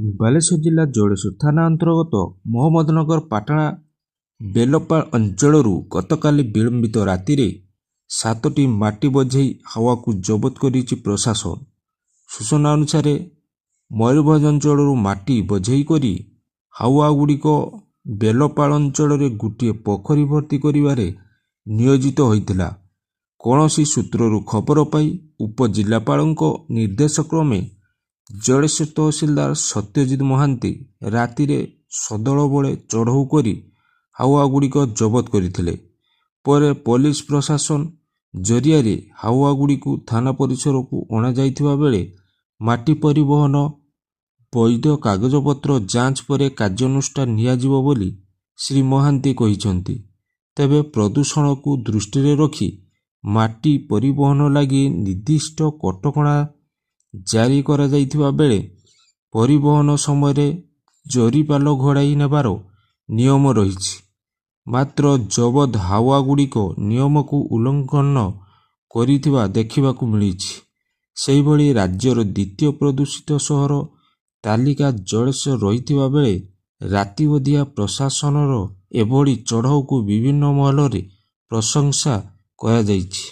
ବାଲେଶ୍ୱର ଜିଲ୍ଲା ଜଳେଶ୍ୱର ଥାନା ଅନ୍ତର୍ଗତ ମହମ୍ମଦନଗର ପାଟଣା ବେଲପାଳ ଅଞ୍ଚଳରୁ ଗତକାଲି ବିଳମ୍ବିତ ରାତିରେ 7ଟି ମାଟି ବୋଝେଇ ହାୱାକୁ ଜବତ କରିଛି ପ୍ରଶାସନ। ସୂଚନା ଅନୁସାରେ ମୟୂରଭଞ୍ଜ ଅଞ୍ଚଳରୁ ମାଟି ବୋଝେଇ କରି ହାୱାଗୁଡ଼ିକ ବେଲପାଳ ଅଞ୍ଚଳରେ ଗୋଟିଏ ପୋଖରୀ ଭର୍ତ୍ତି କରିବାରେ ନିୟୋଜିତ ହୋଇଥିଲା। କୌଣସି ସୂତ୍ରରୁ ଖବର ପାଇ ଉପଜିଲ୍ଲାପାଳଙ୍କ ନିର୍ଦ୍ଦେଶ କ୍ରମେ ଜଳେଶ୍ୱର ତହସିଲଦାର ସତ୍ୟଜିତ ମହାନ୍ତି ରାତିରେ ସଦଳ ବଳେ ଚଢ଼ଉ କରି ହାୱାଗୁଡ଼ିକ ଜବତ କରିଥିଲେ। ପରେ ପୋଲିସ ପ୍ରଶାସନ ଜରିଆରେ ହାୱାଗୁଡ଼ିକୁ ଥାନା ପରିସରକୁ ଅଣାଯାଇଥିବା ବେଳେ ମାଟି ପରିବହନ ବୈଧ କାଗଜପତ୍ର ଯାଞ୍ଚ ପରେ କାର୍ଯ୍ୟାନୁଷ୍ଠାନ ନିଆଯିବ ବୋଲି ଶ୍ରୀ ମହାନ୍ତି କହିଛନ୍ତି। ତେବେ ପ୍ରଦୂଷଣକୁ ଦୃଷ୍ଟିରେ ରଖି ମାଟି ପରିବହନ ଲାଗି ନିର୍ଦ୍ଦିଷ୍ଟ କଟକଣା ଜାରି କରାଯାଇଥିବା ବେଳେ ପରିବହନ ସମୟରେ ଜରିପାଲ ଘୋଡ଼ାଇ ନେବାର ନିୟମ ରହିଛି। ମାତ୍ର ଜବତ ହାୱାଗୁଡ଼ିକ ନିୟମକୁ ଉଲ୍ଲଂଘନ କରିଥିବା ଦେଖିବାକୁ ମିଳିଛି। ସେହିଭଳି ରାଜ୍ୟର ଦ୍ୱିତୀୟ ପ୍ରଦୂଷିତ ସହର ତାଲିକା ଜଳେଶ୍ୱର ରହିଥିବା ବେଳେ ରାତି ଅଧିଆ ପ୍ରଶାସନର ଏଭଳି ଚଢ଼ଉକୁ ବିଭିନ୍ନ ମହଲରେ ପ୍ରଶଂସା କରାଯାଇଛି।